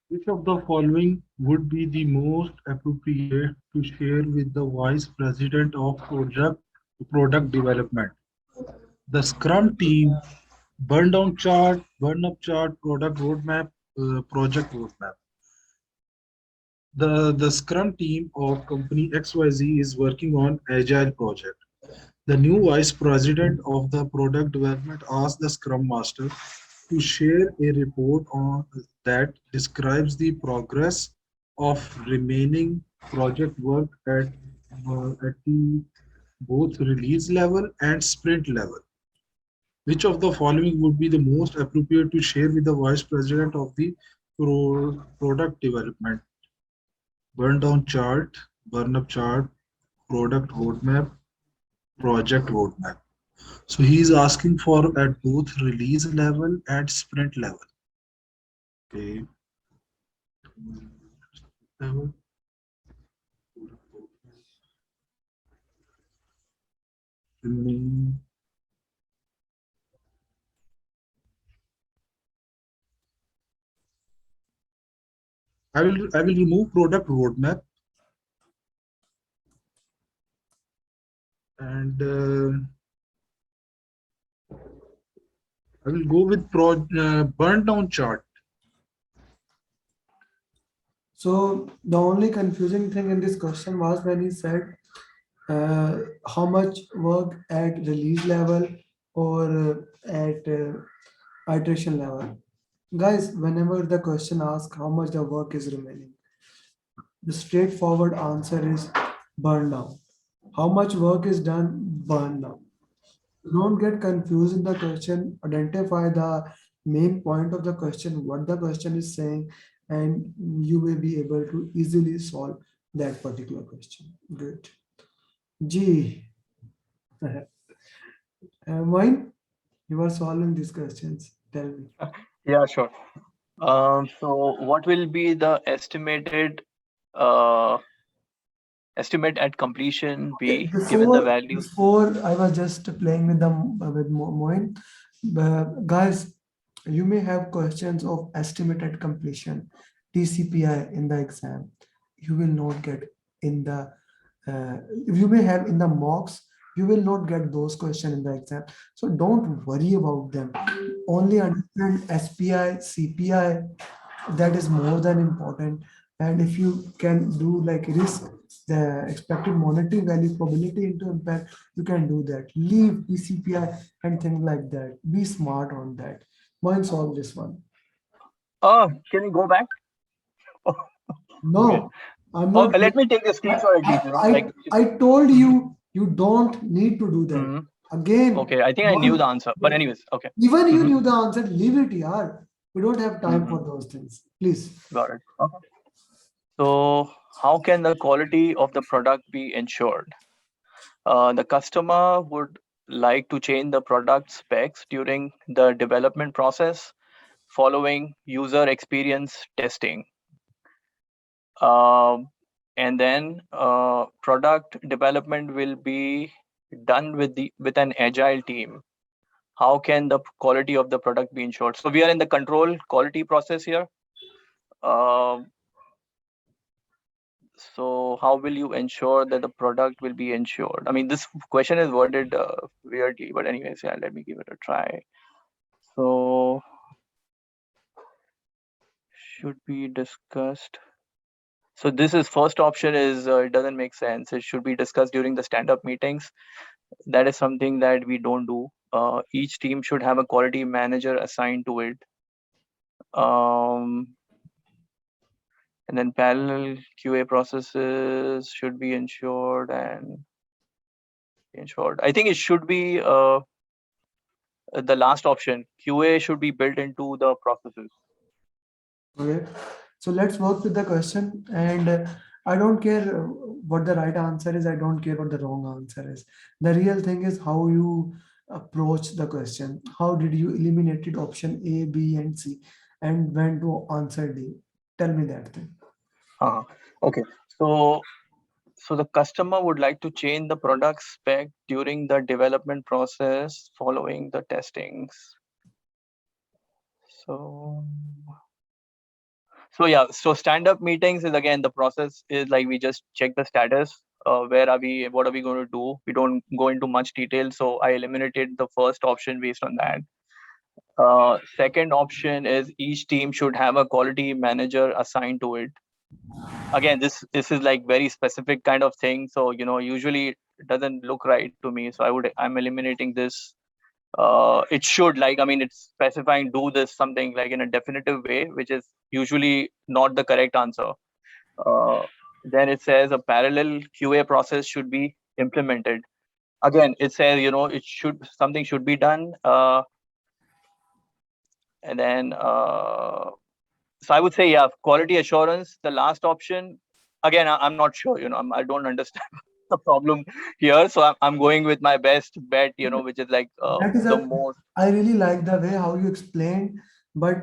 Which of the following would be the most appropriate to share with the Vice President of Product Development? The Scrum team, burn up chart, product roadmap, project roadmap. The Scrum team of company XYZ is working on Agile project. The new vice president of the product development asked the Scrum Master to share a report on that describes the progress of remaining project work at the both release level and sprint level. Which of the following would be the most appropriate to share with the vice president of the product development? Burn down chart, burn up chart, product roadmap, project roadmap. So he is asking for at both release level and sprint level. Okay. Level. I will remove product roadmap and I will go with burn down chart. So the only confusing thing in this question was when he said how much work at release level or at iteration level. Guys, whenever the question asks how much the work is remaining, the straightforward answer is burn down. How much work is done? Burn down. Don't get confused in the question. Identify the main point of the question, what the question is saying, and you will be able to easily solve that particular question. Good. G. Mine, you are solving these questions. Tell me. Yeah, sure. So what will be the estimated uh, estimate at completion be given the values? Before I was just playing with them with Moin. Guys, you may have questions of estimated completion, TCPI in the exam. You will not get in the you may have in the mocks. You will not get those questions in the exam. So don't worry about them. Only understand SPI, CPI. That is more than important. And if you can do like risk, the expected monetary value, probability into impact, you can do that. Leave PCPI and things like that. Be smart on that. Mine solve this one. Can you go back? No, Okay. I'm Oh, not. let me take the screenshot at least, I told you you don't need to do that. Mhm. Again. Okay, I think I knew the answer. But anyways, okay. Even you Mhm. knew the answer, leave it here. We don't have time for those things. Please. Got it. Okay. So how can the quality of the product be ensured? The customer would like to change the product specs during the development process following user experience testing. And then product development will be done with an agile team. How can the quality of the product be ensured? So we are in the control quality process here. So how will you ensure that the product will be ensured? I mean, this question is worded weirdly, but anyways, yeah, let me give it a try. So should be discussed. So this is first option is it doesn't make sense. It should be discussed during the stand-up meetings. That is something that we don't do. Each team should have a quality manager assigned to it. And then parallel QA processes should be ensured and ensured. I think it should be the last option. QA should be built into the processes. Okay. So let's work with the question. And I don't care what the right answer is. I don't care what the wrong answer is. The real thing is how you approach the question. How did you eliminate option A, B, and C and went to answer D? Tell me that thing. Okay. So the customer would like to change the product spec during the development process following the testings. So yeah, so stand-up meetings is again, the process is like we just check the status. Where are we? What are we going to do? We don't go into much detail. So I eliminated the first option based on that. Second option is each team should have a quality manager assigned to it. Again, this is like very specific kind of thing. So usually it doesn't look right to me. So I'm eliminating this. It should, like, I mean, it's specifying do this something like in a definitive way, which is usually not the correct answer. Then it says a parallel QA process should be implemented. Again, it says something should be done. And then so I would say, yeah, quality assurance, the last option. Again, I'm not sure. I don't understand the problem here, so I'm going with my best bet. Which is like That is the a, most. I really like the way how you explained, but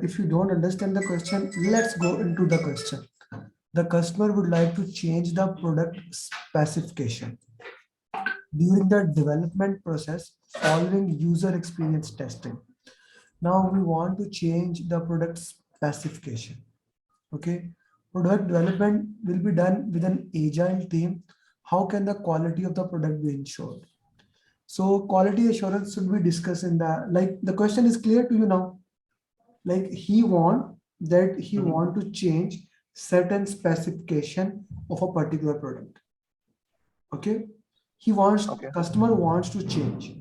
if you don't understand the question, let's go into the question. The customer would like to change the product specification during the development process following user experience testing. Now we want to change the product specification. Okay, product development will be done with an agile team. How can the quality of the product be ensured? So quality assurance should be discussed in the question is clear to you now. Like he want to change certain specification of a particular product. Okay, Okay. customer wants to change.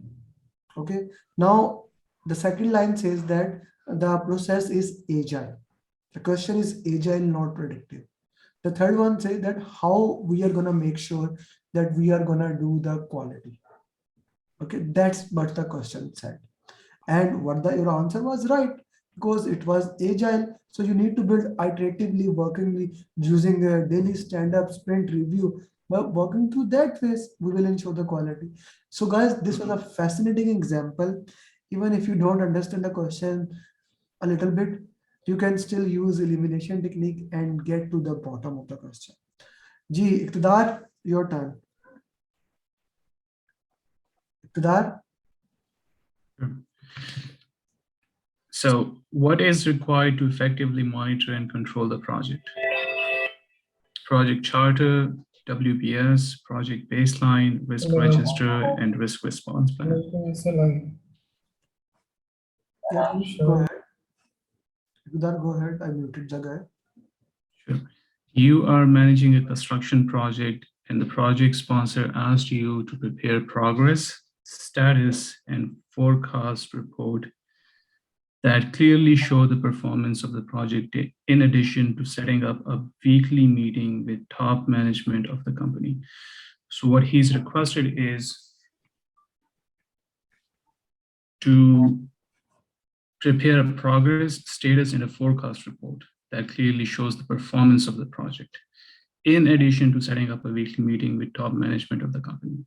Okay, now the second line says that the process is agile. The question is agile, not predictive. The third one says that how we are gonna make sure that we are gonna do the quality. Okay, that's what the question said. And your answer was right because it was agile. So you need to build iteratively, workingly, using a daily stand-up sprint review. But working through that phase, we will ensure the quality. So guys, this was a fascinating example. Even if you don't understand the question a little bit, you can still use elimination technique and get to the bottom of the question. Ji, Iqtidar, your turn. Iqtidar? So what is required to effectively monitor and control the project? Project charter, WBS, project baseline, risk register, and risk response plan. Yeah, go ahead. Iqtidar, go ahead. I muted the guy. Sure. You are managing a construction project and the project sponsor asked you to prepare progress, status, and forecast report that clearly show the performance of the project in addition to setting up a weekly meeting with top management of the company. So what he's requested is to prepare a progress, status, and a forecast report that clearly shows the performance of the project, in addition to setting up a weekly meeting with top management of the company.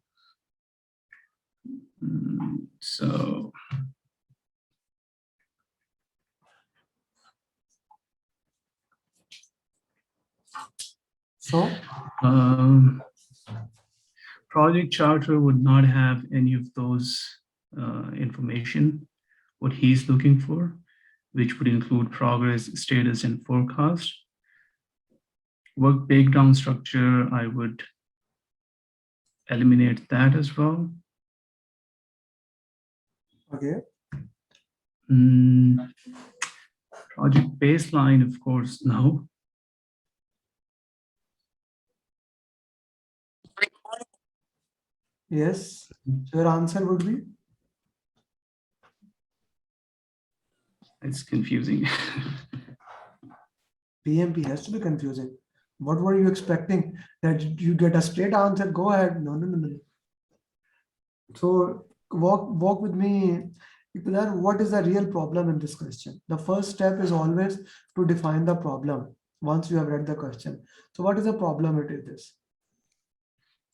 Project charter would not have any of those information, what he's looking for, which would include progress, status, and forecast. Work breakdown structure, I would eliminate that as well. Okay. Project baseline, of course, no. Yes. So your answer would be? It's confusing. PMP has to be confusing. What were you expecting? That you get a straight answer? Go ahead. No. So walk with me. What is the real problem in this question? The first step is always to define the problem once you have read the question. So what is the problem it is?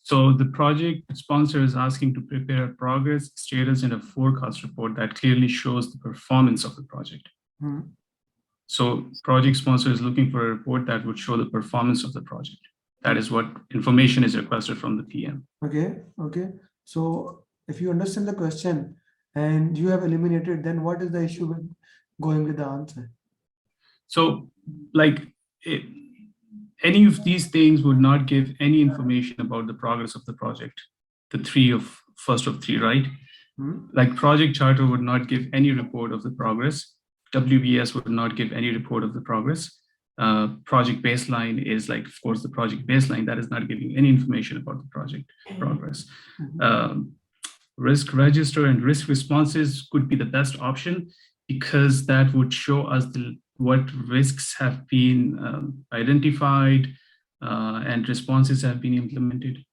So the project sponsor is asking to prepare a progress, status, and a forecast report that clearly shows the performance of the project. So project sponsor is looking for a report that would show the performance of the project. That is what information is requested from the PM. Okay. So if you understand the question and you have eliminated, then what is the issue with going with the answer. So like any of these things would not give any information about the progress of the project. The first of three, right? Like project charter would not give any report of the progress. WBS would not give any report of the progress. Project baseline is like, of course, the project baseline that is not giving any information about the project progress. Risk register and risk responses could be the best option because that would show us what risks have been identified and responses have been implemented.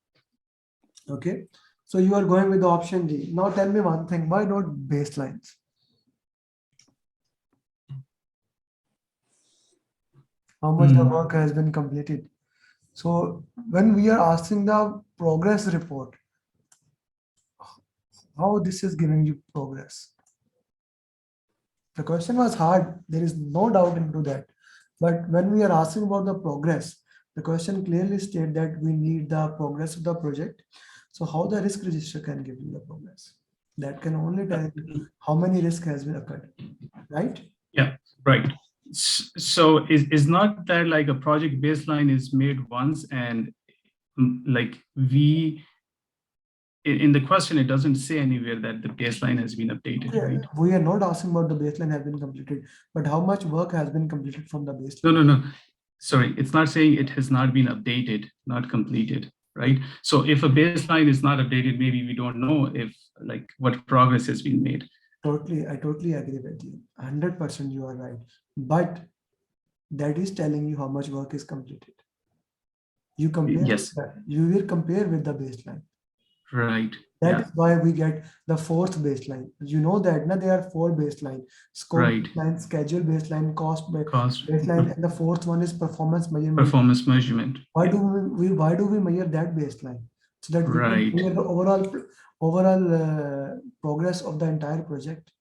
Okay, so you are going with the option D. Now tell me one thing, why not baselines? How much the work has been completed. So when we are asking the progress report, how this is giving you progress? The question was hard, there is no doubt into that. But when we are asking about the progress, the question clearly states that we need the progress of the project. So how the risk register can give you the progress? That can only tell you how many risk has been occurred, right? Yeah, right. So is not that like a project baseline is made once and like in the question, it doesn't say anywhere that the baseline has been updated, right? We are not asking about the baseline has been completed, but how much work has been completed from the baseline? No. Sorry, it's not saying it has not been updated, not completed, right? So if a baseline is not updated, maybe we don't know if like what progress has been made. I totally agree with you. 100% you are right. But that is telling you how much work is completed. You compare, yes. You will compare with the baseline. Right. That is why we get the fourth baseline. You know that now there are 4 baseline: scope baseline, schedule baseline, cost baseline, and the fourth one is performance measurement. Performance measurement. Why do we measure that baseline? So that we can measure the overall progress of the entire project.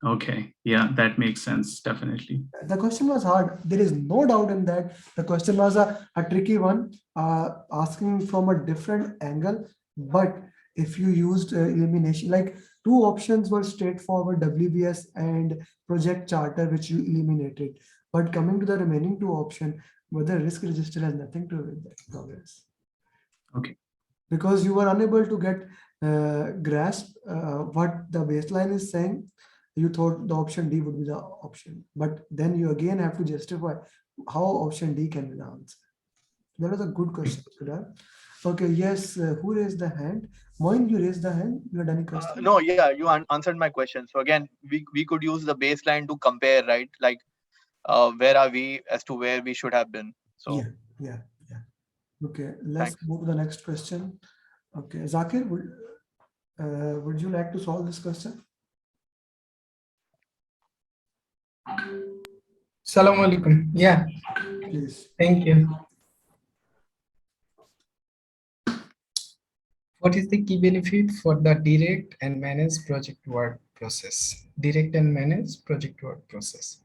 Okay, yeah, that makes sense, definitely. The question was hard. There is no doubt in that. The question was a tricky one, asking from a different angle. But if you used elimination, like 2 options were straightforward, WBS and project charter, which you eliminated. But coming to the remaining 2 options, whether risk register has nothing to do with that progress. Okay. Because you were unable to get grasp what the baseline is saying. You thought the option D would be the option, but then you again have to justify how option D can be the answer. That was a good question, Kedar. Okay, yes, who raised the hand? Moin, you raised the hand. You had any question? No, yeah, you answered my question. So again, we could use the baseline to compare, right? Like, where are we as to where we should have been? So yeah. Okay, let's move to the next question. Okay, Zakir, would you like to solve this question? Assalamu alaikum. Yeah. Please. Thank you. What is the key benefit for the direct and managed project work process? Direct and managed project work process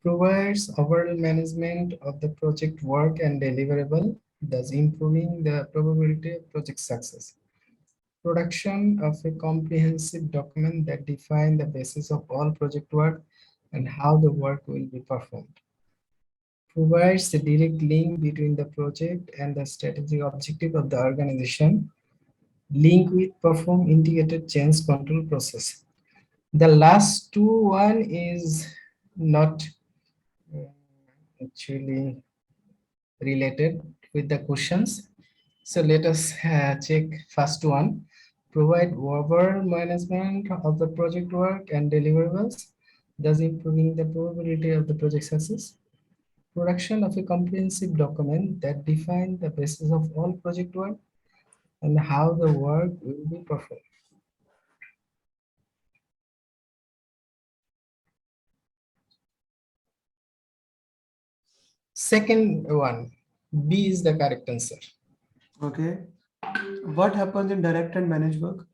provides overall management of the project work and deliverable, thus improving the probability of project success. Production of a comprehensive document that defines the basis of all project work and how the work will be performed. Provides a direct link between the project and the strategic objective of the organization. Link with perform integrated change control process. The last 2 one is not actually related with the questions. So let us check first one. Provide overall management of the project work and deliverables, thus improving the probability of the project success. Production of a comprehensive document that defines the basis of all project work and how the work will be performed. Second one, B is the correct answer. Okay. What happens in direct and managed work?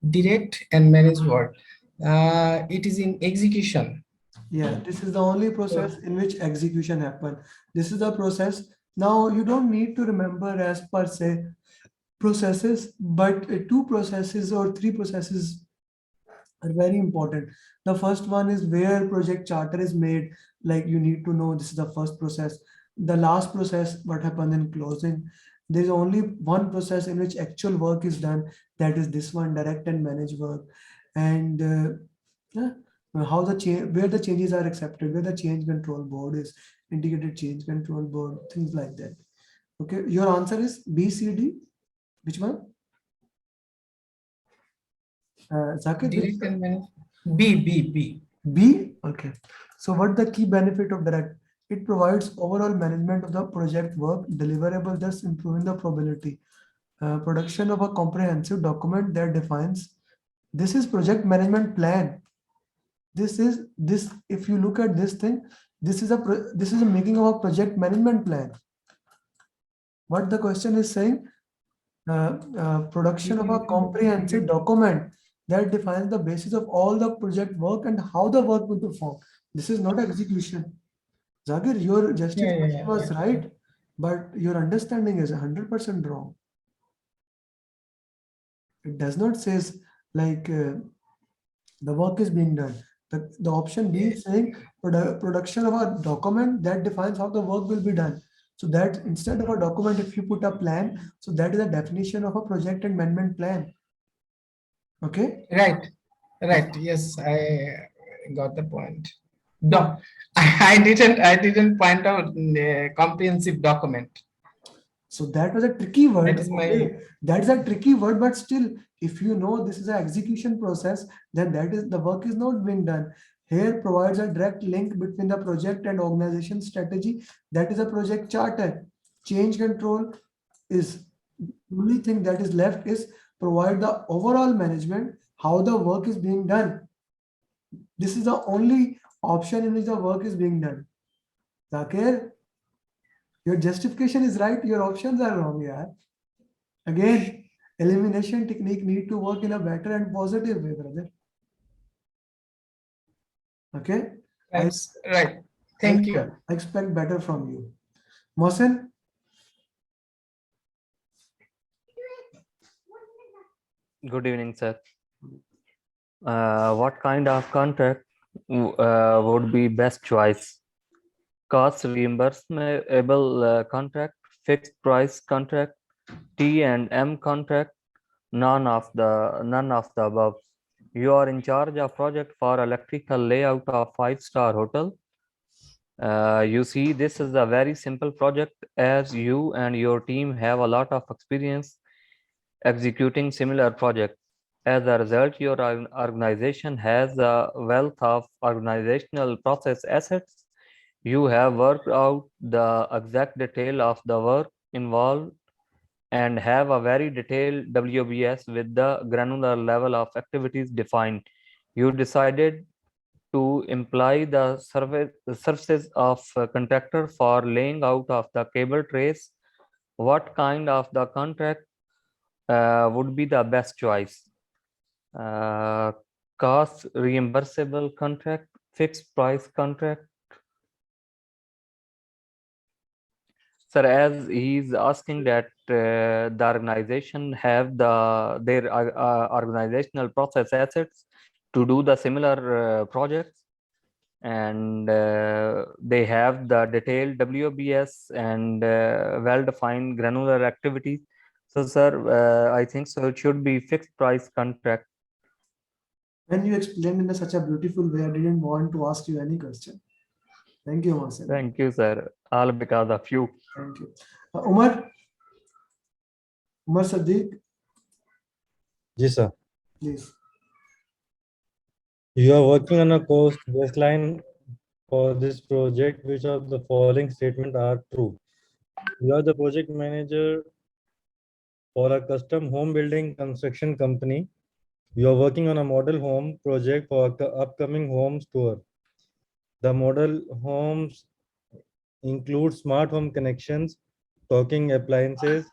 Direct and managed work. It is in execution. Yeah, this is the only process in which execution happens. This is the process. Now you don't need to remember as per se processes, but two processes or three processes are very important. The first one is where project charter is made, like you need to know this is the first process. The last process, what happens in closing. There's only one process in which actual work is done, that is this one, direct and manage work. And yeah, how the change, where the changes are accepted, where the change control board is, integrated change control board, things like that. Okay, your answer is B, C, D. Which one? Zakir, which Direct and manage. B. B? Okay. So what the key benefit of direct? It provides overall management of the project work deliverable, thus improving the probability. Production of a comprehensive document that defines, this is project management plan. This is this, if you look at this thing, this is a making of a project management plan. What the question is saying, production of a comprehensive document that defines the basis of all the project work and how the work will perform. This is not execution. Zakir, your justification was right, but your understanding is 100% wrong. It does not say like the work is being done. The option B is saying production of a document that defines how the work will be done. So that instead of a document, if you put a plan, so that is a definition of a project and management plan. Okay. Right. Yes, I got the point. No, I didn't point out the comprehensive document. So that was a tricky word. That is my- Okay, that's a tricky word, but still, if you know this is an execution process, then that is the work is not being done. Here provides a direct link between the project and organization strategy. That is a project charter. Change control is the only thing that is left is provide the overall management, how the work is being done. This is the only option in which the work is being done. Zakir, your justification is right, your options are wrong, yeah. Again, elimination technique need to work in a better and positive way, brother. Okay? Right. Thank you. I expect better from you. Mohsen? Good evening, sir. What kind of contract would be best choice? Cost reimbursable contract, fixed price contract, T&M contract, none of the above. You are in charge of project for electrical layout of 5-star hotel. You see, this is a very simple project as you and your team have a lot of experience executing similar projects. As a result, your organization has a wealth of organizational process assets. You have worked out the exact detail of the work involved and have a very detailed WBS with the granular level of activities defined. You decided to imply the services of a contractor for laying out of the cable trays. What kind of the contract would be the best choice? Cost reimbursable contract, fixed price contract. Sir, as he's asking that the organization have their organizational process assets to do the similar projects, and they have the detailed WBS and well-defined granular activities. So, sir, I think so. It should be fixed price contract. When you explained in such a beautiful way, I didn't want to ask you any question. Thank you, Mohsen. Thank you, sir. All because of you. Thank you. Umar Sadiq, Yes, sir. please. You are working on a cost baseline for this project. Which of the following statements are true? You are the project manager for a custom home building construction company. You are working on a model home project for the upcoming homes tour. The model homes include smart home connections, talking appliances,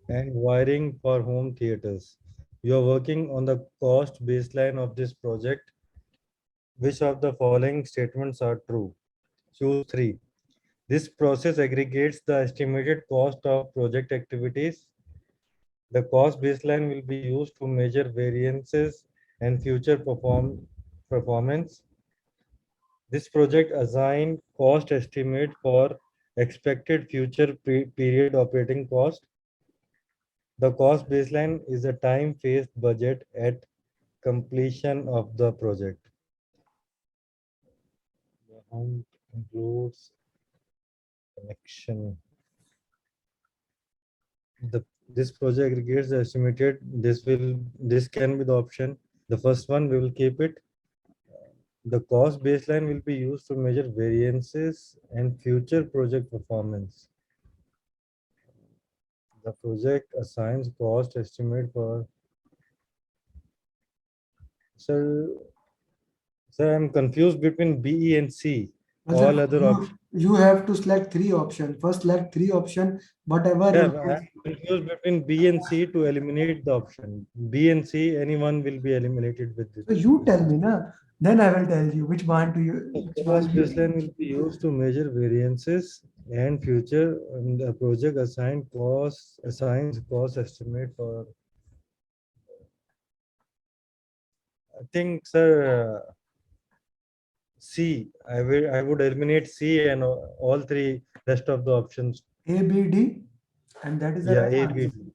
and wiring for home theaters. You are working on the cost baseline of this project. Which of the following statements are true? Choose 3. This process aggregates the estimated cost of project activities. The cost baseline will be used to measure variances and future performance. This project assigned cost estimate for expected future period operating cost. The cost baseline is a time-phased budget at completion of the project. The amount includes connection. This project aggregates the estimated. This can be the option. The first one we will keep it. The cost baseline will be used to measure variances and future project performance. The project assigns cost estimate for. Sir, I'm confused between B, E, and C. All other options. You have to select 3 options. First select 3 options, whatever. Yeah, I'm confused between B and C to eliminate the option. B and C, anyone will be eliminated with this. So you tell me, na? Then I will tell you which one to you. The cost baseline will be used to measure variances and future, and the project assigns cost estimate for. I think, sir, C. I would eliminate C and all 3 rest of the options. A, B, D, and that is the Yeah, right A, B, answer. D.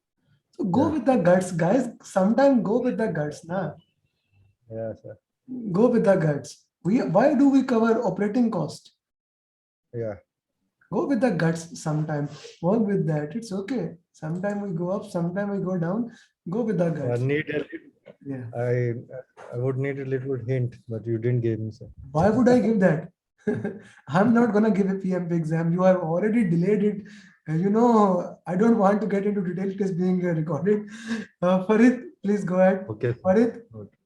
So go Yeah. with the guts, guys. Sometimes go with the guts, na? Yeah, sir. Go with the guts. Why do we cover operating cost? Yeah. Go with the guts sometime. Work with that. It's okay. Sometime we go up, sometime we go down. Go with the guts. Yeah. Yeah. I would need a little hint, but you didn't give me, sir. Why would I give that? I'm not gonna give a PMP exam. You have already delayed it. You know, I don't want to get into detail. It is being recorded. Farid, please go ahead. Okay. Farid. Okay.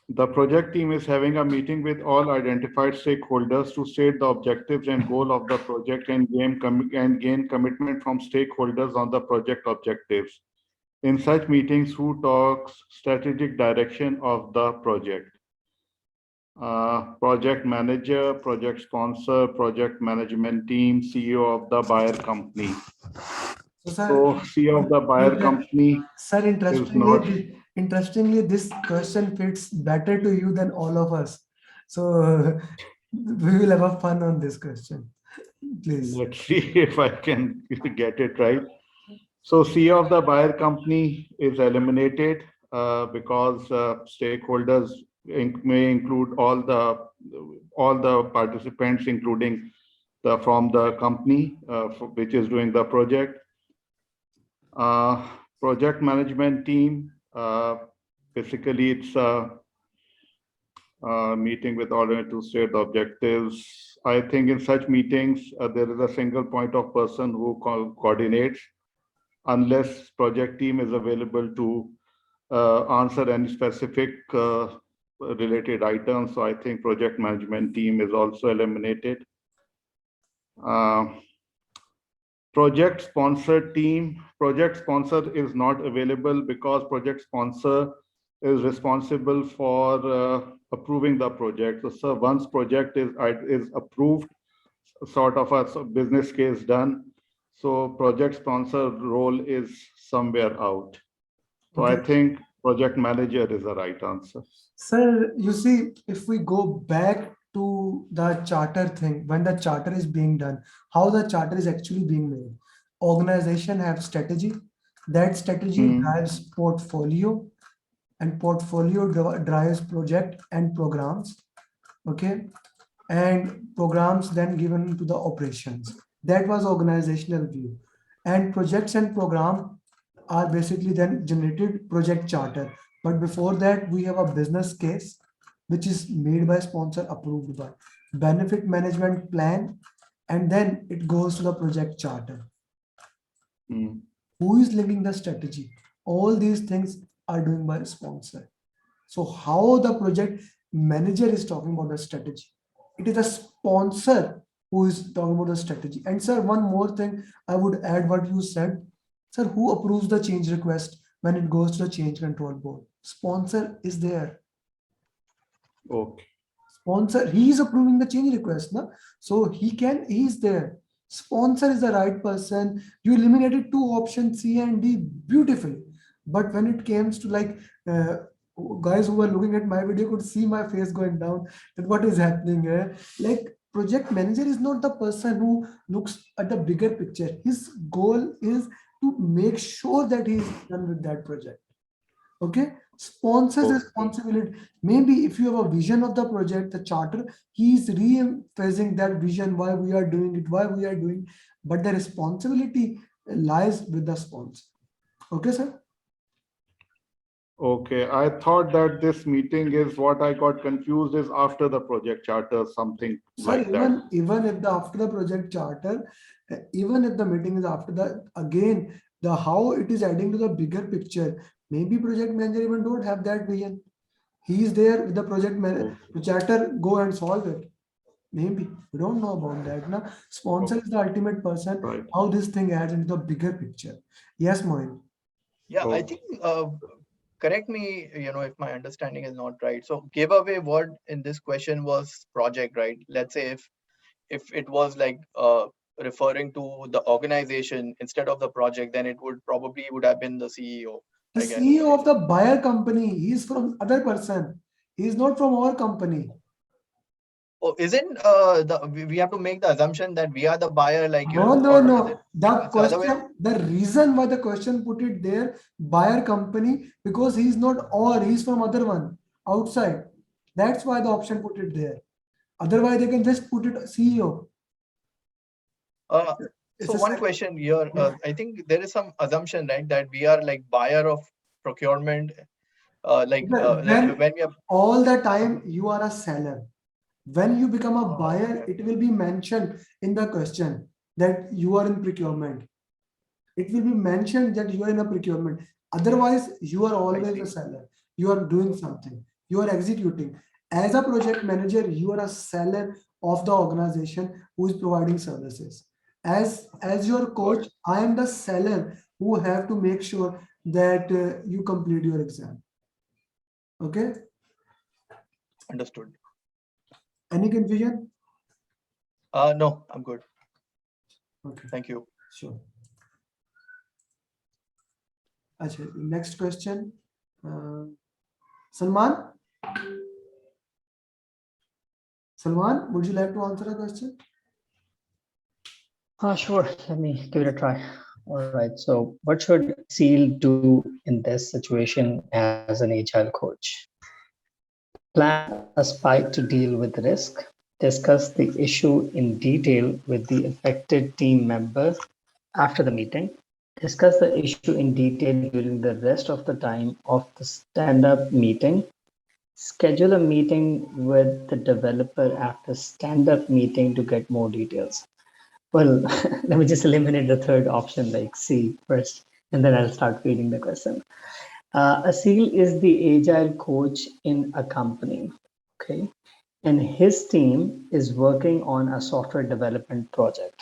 The project team is having a meeting with all identified stakeholders to state the objectives and goal of the project and gain commitment from stakeholders on the project objectives. In such meetings, who talks strategic direction of the project? Project manager, project sponsor, project management team, CEO of the buyer company. So CEO of the buyer company. Sir, is not. interestingly, this question fits better to you than all of us. So we will have a fun on this question. Please. Let's see if I can get it right. So CEO of the buyer company is eliminated because stakeholders may include all the participants, including from the company which is doing the project. Project management team, basically it's a meeting with all to state the objectives. I think in such meetings, there is a single point of person who coordinates, unless project team is available to answer any specific related items. So I think project management team is also eliminated. Project sponsor team, project sponsor is not available because project sponsor is responsible for approving the project. So once project is approved, sort of a business case done, so project sponsor role is somewhere out. So I think project manager is the right answer. Sir, you see, if we go back to the charter thing, when the charter is being done, how the charter is actually being made. Organization have strategy. That strategy drives portfolio, and portfolio drives project and programs. Okay. And programs then given to the operations. That was organizational view. And projects and program are basically then generated project charter. But before that, we have a business case, which is made by sponsor, approved by benefit management plan, and then it goes to the project charter. Who is linking the strategy? All these things are doing by sponsor. So how the project manager is talking about the strategy? It is a sponsor who is talking about the strategy. And sir, one more thing I would add what you said. Sir, who approves the change request when it goes to the change control board? Sponsor is there. Okay. Sponsor, he is approving the change request, na? So he is there. Sponsor is the right person. You eliminated two options, C and D, beautifully. But when it comes to like, guys who were looking at my video could see my face going down, that what is happening here. Like, project manager is not the person who looks at the bigger picture. His goal is to make sure that he is done with that project. Okay, sponsors Okay. responsibility. Maybe if you have a vision of the project, the charter, he is re-emphasizing that vision, why we are doing it, why we are doing, but the responsibility lies with the sponsor. Okay, sir. Okay, I thought that this meeting is what I got confused is after the project charter, something Sir, like that. even if the after the project charter, even if the meeting is after the, again, the how it is adding to the bigger picture, maybe project manager even don't have that vision. He is there with the project manager, the charter, go and solve it. Maybe we don't know about that. Now, sponsor is the ultimate person. Right. How this thing adds into the bigger picture. Yes, Mohin. Yeah, I Oh. think, correct me, if my understanding is not right. So giveaway word in this question was project, right? Let's say if it was like referring to the organization instead of the project, then it would have been the CEO, The I guess. CEO of the buyer company, he is from other person. He is not from our company. Oh, isn't we have to make the assumption that we are the buyer, like, No, no, or is no. it The the other way? question, the reason why the question put it there, buyer company, because he's not or he's from other one outside. That's why the option put it there. Otherwise, they can just put it CEO. It's So a one sec- question here, Yeah. I think there is some assumption, right, that we are like buyer of procurement, like When when we are. all the time you are a seller. When you become a buyer, Okay. it will be mentioned in the question that you are in procurement. It will be mentioned that you are in a procurement. Otherwise, you are always see. a seller. You are doing something. You are executing. As a project manager, you are a seller of the organization who is providing services. As your coach, I am the seller who have to make sure that you complete your exam. Okay. Understood. Any confusion? No, I'm good. Okay. Thank you. Sure. Achha, next question. Salman? Salman, would you like to answer a question? Sure, let me give it a try. All right, so what should SEAL do in this situation as an agile coach? Plan a spike to deal with risk, discuss the issue in detail with the affected team members after the meeting, discuss the issue in detail during the rest of the time of the stand-up meeting, schedule a meeting with the developer after stand-up meeting to get more details. Well, let me just eliminate the third option, like C first, and then I'll start reading the question. A SEAL is the agile coach in a company, okay? And his team is working on a software development project.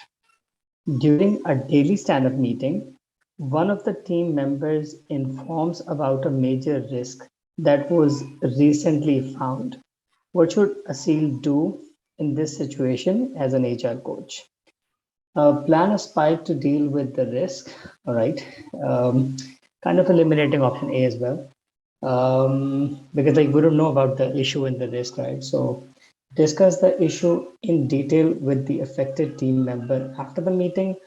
During a daily stand-up meeting, one of the team members informs about a major risk that was recently found. What should a SEAL do in this situation as an agile coach? Plan a spike to deal with the risk. All right. Kind of eliminating option A as well. Because like we don't know about the issue and the risk, right? So discuss the issue in detail with the affected team member after the meeting.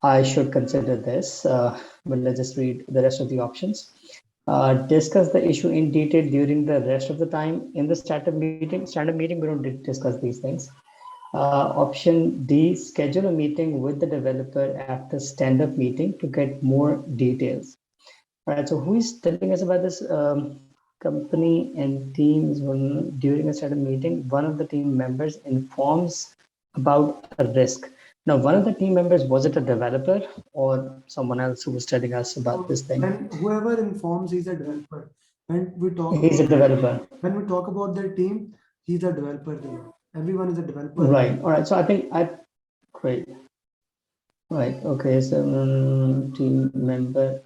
I should consider this, but let's just read the rest of the options. Discuss the issue in detail during the rest of the time in the startup meeting. Startup meeting, we don't discuss these things. Option D, schedule a meeting with the developer after stand-up meeting to get more details. All right, so who is telling us about this company and teams during a stand-up meeting? One of the team members informs about a risk. Now, one of the team members, was it a developer or someone else who was telling us about this thing? And whoever informs, he's a developer. When we talk He's a developer. When we talk about their team, he's a developer there. Everyone is a developer. Right. All right. So I think great. Right. Okay. So team member.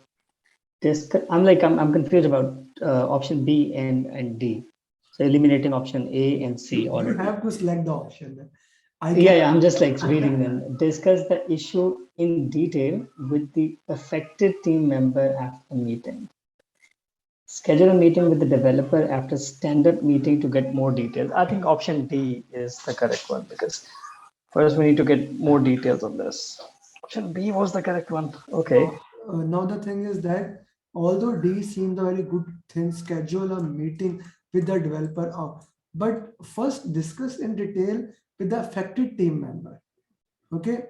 I'm confused about option B and D. So eliminating option A and C You already. have to select the option. Yeah, I'm just like reading them. Discuss the issue in detail with the affected team member after meeting. Schedule a meeting with the developer after standard meeting to get more details. I think option D is the correct one because first we need to get more details on this. Option B was the correct one. Okay. Now the thing is that although D seems a very good thing, schedule a meeting with the developer, but first discuss in detail with the affected team member. Okay,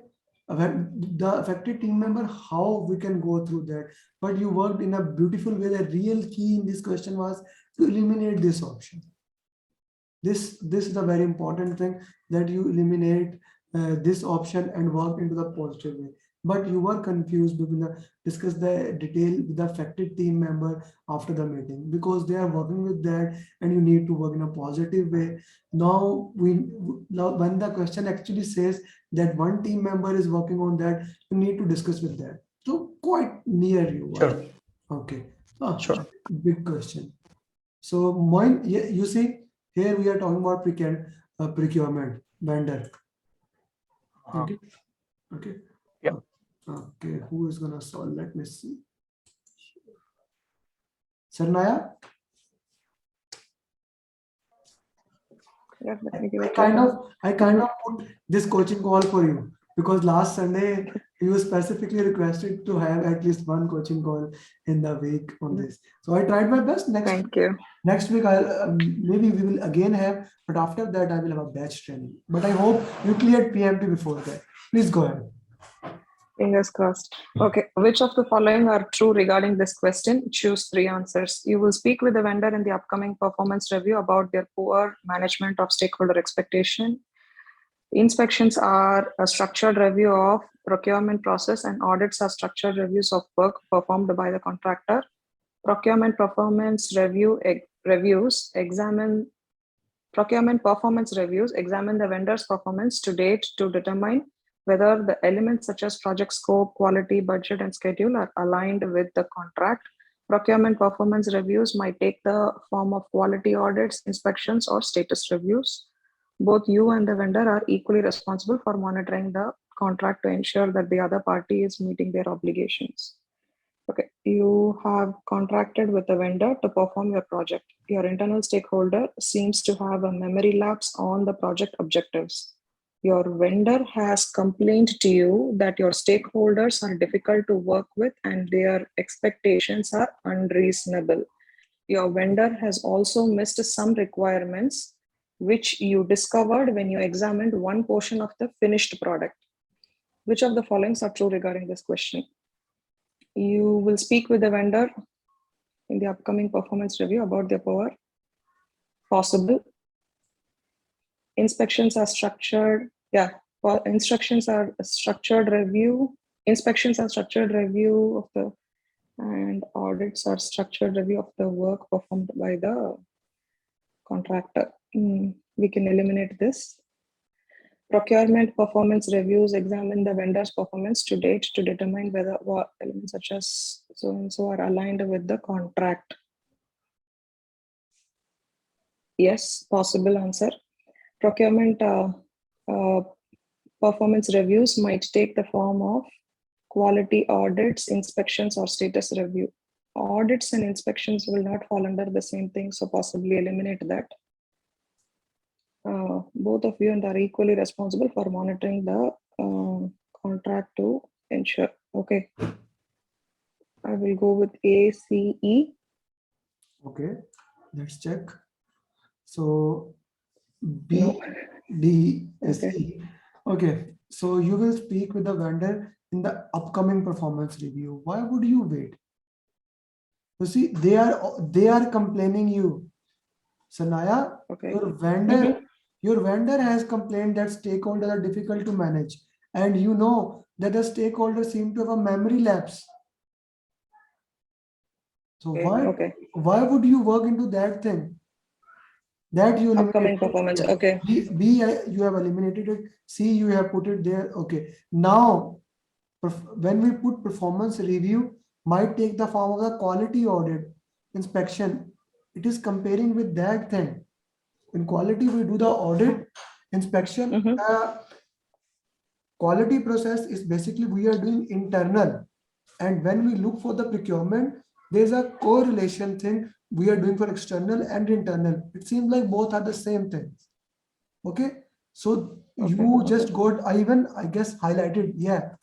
the affected team member, how we can go through that. But you worked in a beautiful way. The real key in this question was to eliminate this option. This is a very important thing, that you eliminate this option and work into the positive way. But you were confused between discuss the detail with the affected team member after the meeting, because they are working with that and you need to work in a positive way. Now when the question actually says that one team member is working on that, you need to discuss with that. So quite near you. Sure. Okay. Sure. Big question. So Moin, you see, here we are talking about procurement vendor. Okay. Okay. Yeah. Okay. Who is gonna solve? Let me see. Sarnaya. Yeah, let me give it I kind of put this coaching call for you because last Sunday you specifically requested to have at least one coaching call in the week on this. So I tried my best. Thank you. Next week I'll maybe we will again have, but after that I will have a batch training. But I hope you cleared PMP before that. Please go ahead. Fingers crossed. Okay, which of the following are true regarding this question? Choose 3 answers. You will speak with the vendor in the upcoming performance review about their poor management of stakeholder expectation. Inspections are a structured review of procurement process, and audits are structured reviews of work performed by the contractor. Procurement performance reviews examine the vendor's performance to date to determine whether the elements such as project scope, quality, budget, and schedule are aligned with the contract. Procurement performance reviews might take the form of quality audits, inspections, or status reviews. Both you and the vendor are equally responsible for monitoring the contract to ensure that the other party is meeting their obligations. Okay, you have contracted with a vendor to perform your project. Your internal stakeholder seems to have a memory lapse on the project objectives. Your vendor has complained to you that your stakeholders are difficult to work with and their expectations are unreasonable. Your vendor has also missed some requirements which you discovered when you examined one portion of the finished product. Which of the following are true regarding this question? You will speak with the vendor in the upcoming performance review about their power. Possible. Inspections are structured. Yeah, instructions are a structured review. Inspections are structured review of the, and audits are structured review of the work performed by the contractor. We can eliminate this. Procurement performance reviews examine the vendor's performance to date to determine whether what elements such as so and so are aligned with the contract. Yes, possible answer. Procurement performance reviews might take the form of quality audits, inspections, or status review. Audits and inspections will not fall under the same thing, so possibly eliminate that. Both of you are equally responsible for monitoring the contract to ensure. Okay. I will go with A, C, E. Okay, let's check. So B, No. D, S, Okay. E. Okay, so you will speak with the vendor in the upcoming performance review. Why would you wait? You see, they are complaining you. Sanaya, Okay. your vendor has complained that stakeholders are difficult to manage, and you know that the stakeholders seem to have a memory lapse. So why would you work into that thing? That you Upcoming performance. Okay. B, you have eliminated it. C, you have put it there. Okay. Now, when we put performance review, might take the form of the quality audit inspection. It is comparing with that thing. In quality, we do the audit, inspection. Mhm. Quality process is basically we are doing internal. And when we look for the procurement, there's a correlation thing we are doing for external and internal. It seems like both are the same thing. Okay. So you just got, I guess, highlighted. Yeah.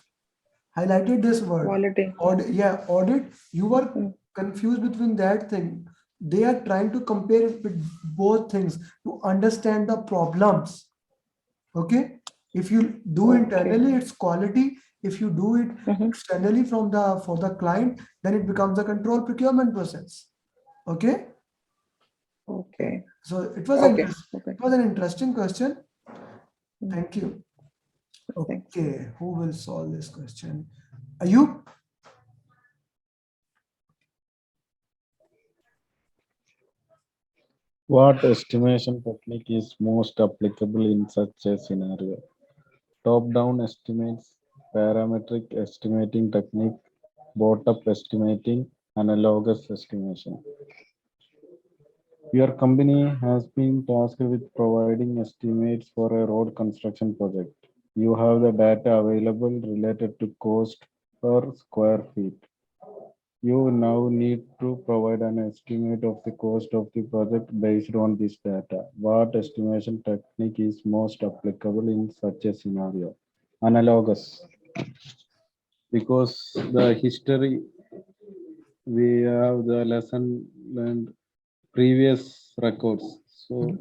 Highlighted this word. Quality. Audit, yeah, audit. You were Mm. confused between that thing. They are trying to compare it with both things to understand the problems. Okay. If you do Okay. internally, it's quality. If you do it Mhm. externally for the client, then it becomes a control procurement process. Okay. Okay. So it was Okay. it was an interesting question. Mm. Thank you. Thanks. Okay, who will solve this question? Ayub? What estimation technique is most applicable in such a scenario? Top-down estimates, parametric estimating technique, bottom-up estimating, analogous estimation. Your company has been tasked with providing estimates for a road construction project. You have the data available related to cost per square feet. You now need to provide an estimate of the cost of the project based on this data. What estimation technique is most applicable in such a scenario? Analogous. Because the history, we have the lesson learned previous records. So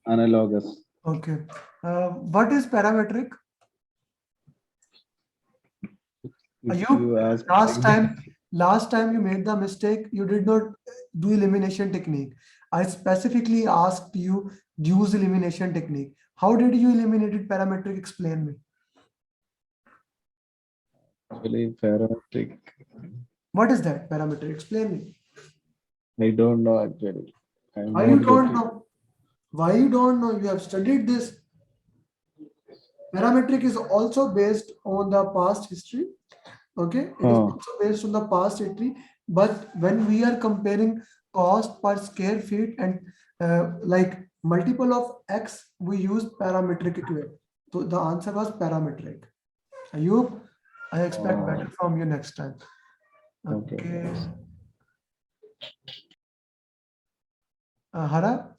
analogous. Okay. What is parametric? If Ayub, you ask last time you made the mistake, you did not do elimination technique. I specifically asked you use elimination technique. How did you eliminate it parametric? Explain me. actually parametric, What is that parametric? Explain me. I don't know actually. I'm Why you not don't getting. know? Why you don't know? You have studied this. Parametric is also based on the past history. Okay, it is also based on the past history. But when we are comparing cost per square feet and like multiple of X, we use parametric equation. So the answer was parametric. Ayub, I expect better from you next time. Okay. Okay. Hara?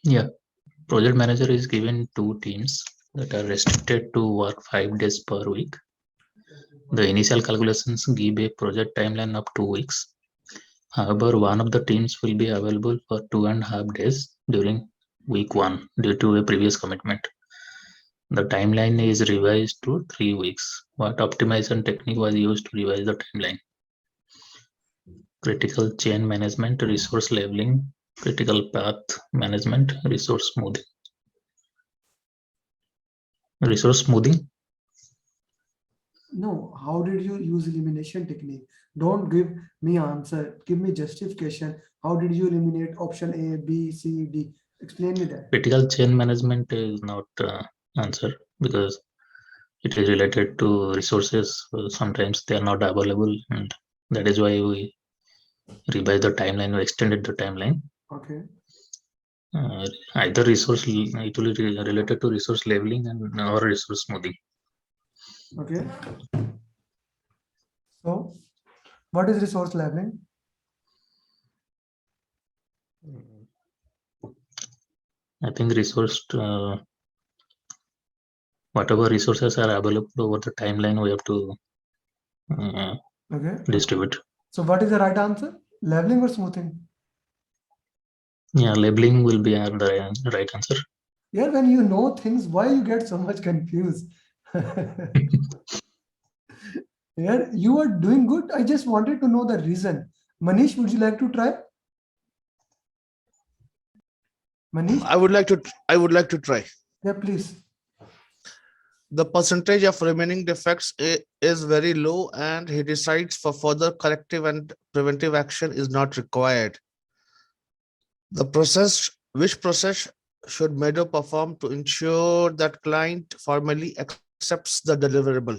Yeah, project manager is given 2 teams that are restricted to work 5 days per week. The initial calculations give a project timeline of 2 weeks. However, one of the teams will be available for 2.5 days during week 1 due to a previous commitment. The timeline is revised to 3 weeks. What optimization technique was used to revise the timeline? Critical chain management, resource labeling, critical path management, resource smoothing. Resource smoothing? No, how did you use elimination technique? Don't give me answer. Give me justification. How did you eliminate option A, B, C, D? Explain me that. Critical chain management is not answer because it is related to resources. Sometimes they are not available, and that is why we revise the timeline or extended the timeline. Okay. Either resource, it will be related to resource labeling and or resource smoothing. Okay. So, what is resource labeling? I think resource, whatever resources are available over the timeline, we have to Okay. distribute. So, what is the right answer? Labeling or smoothing? Yeah, labeling will be the right answer. Yeah, when you know things, why you get so much confused? Yeah, you are doing good. I just wanted to know the reason. Manish, would you like to try? Manish? I would like to try. Yeah, please. The percentage of remaining defects is very low, and he decides for further corrective and preventive action is not required. Which process should Meadow perform to ensure that client formally accepts the deliverable?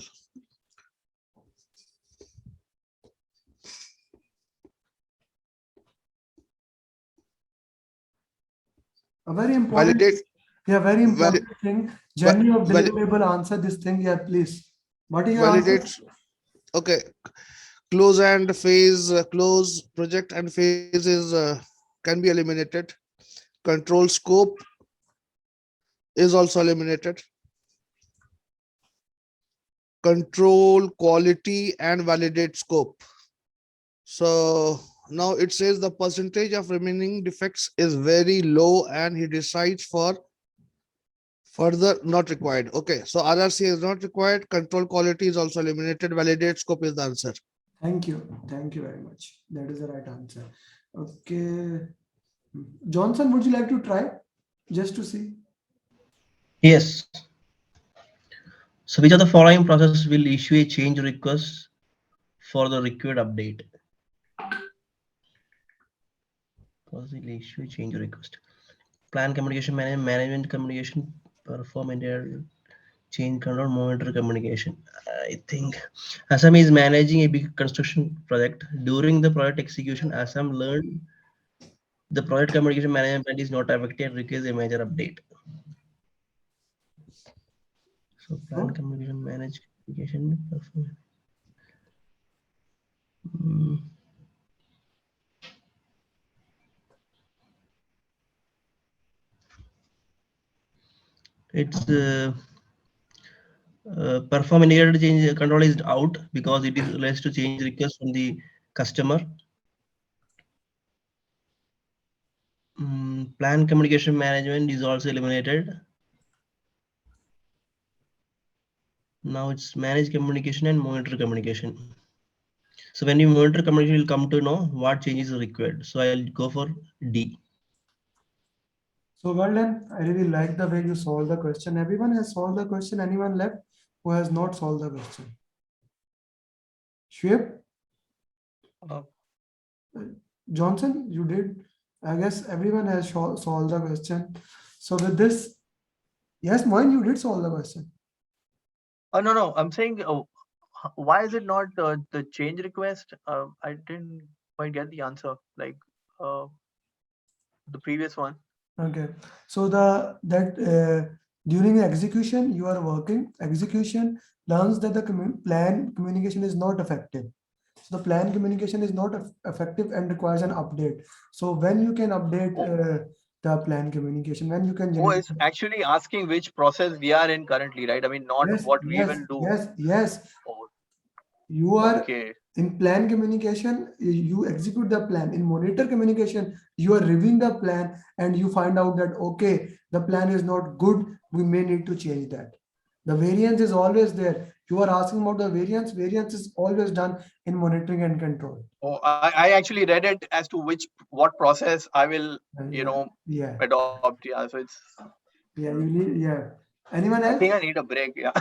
A very important, Validate, yeah, very important vali- thing. Journey of vali- deliverable, answer this thing, yeah, please. What is your validate, answer? okay. Close and phase, close project and phase is can be eliminated. Control scope is also eliminated. Control quality and validate scope. So now it says the percentage of remaining defects is very low and he decides for further not required. Okay, so RRC is not required. Control quality is also eliminated. Validate scope is the answer. Thank you. Thank you very much. That is the right answer. Okay. Johnson, would you like to try just to see? Yes. So which of the following process will issue a change request for the required update? Possibly issue a change request. Plan communication management communication, perform entire change control, monitor communication. I think Assam is managing a big construction project. During the project execution, Assam learned the project communication management is not affected and requires a major update. So plan communication, manage communication, perform. It's perform integrated change control is out because it is related to change request from the customer. Plan communication management is also eliminated. Now it's manage communication and monitor communication. So when you monitor communication, you'll come to know what changes are required. So I'll go for D. So well done. I really like the way you solved the question. Everyone has solved the question. Anyone left who has not solved the question? Shweb? Johnson, you did. I guess everyone has solved the question. So with this, yes, Moin, you did solve the question. No, I'm saying, why is it not the change request? I didn't quite get the answer, like the previous one. Okay, so during the execution, you are working. Execution learns that the plan communication is not effective. So the plan communication is not effective and requires an update. So when you can update the plan communication, when you can Oh, it's actually asking which process we are in currently, right? I mean, not what we will do. Yes. Oh, You are okay. in plan communication, you execute the plan. In monitor communication, you are reviewing the plan and you find out that, okay, the plan is not good. We may need to change that. The variance is always there. You are asking about the variance. Variance is always done in monitoring and control. Oh, I actually read it as to what process I will, adopt. Yeah, so it's. Yeah, you need, Anyone else? I think I need a break. Yeah.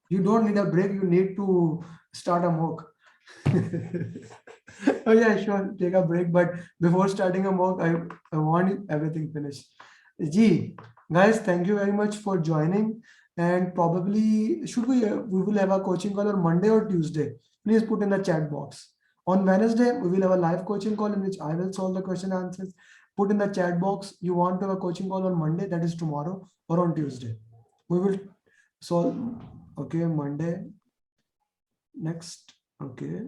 You don't need a break. You need to start a mock. Oh yeah, sure. Take a break. But before starting a mock, I want everything finished. Gee, guys, thank you very much for joining. And probably we will have a coaching call on Monday or Tuesday. Please put in the chat box. On Wednesday, we will have a live coaching call in which I will solve the question answers. Put in the chat box. You want to have a coaching call on Monday, that is tomorrow, or on Tuesday. We will solve. Okay, Monday. Next. Okay.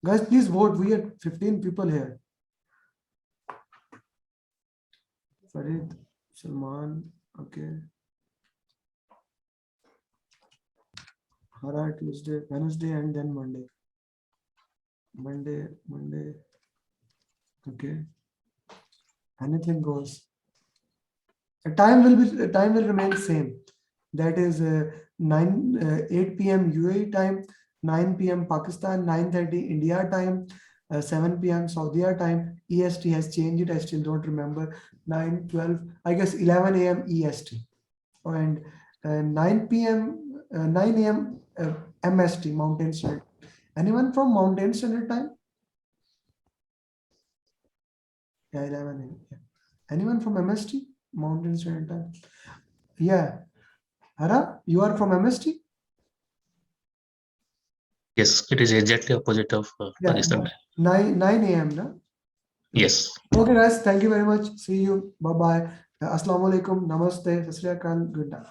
Guys, please vote. We have 15 people here. Farid, Salman. Okay. Hara, Tuesday, Wednesday, and then Monday. Monday. Okay. Anything goes. Time will remain same. That is 8 p.m. UAE time, 9 p.m. Pakistan, 9:30 India time, 7 p.m. Saudi time. EST has changed it. I still don't remember. 9, 12, I guess 11 a.m. EST. And 9 p.m. 9 a.m. MST, Mountain Standard. Anyone from Mountain Standard Time? Yeah, 11 a.m. Yeah. Anyone from MST? Mountain Standard Time. Yeah. Hara, you are from MST? Yes, it is exactly opposite of Pakistan. 9 a.m. No? Yes. Okay, guys. Thank you very much. See you. Bye bye. Assalamu alaikum. Namaste. Sat Sri Akal. Good night.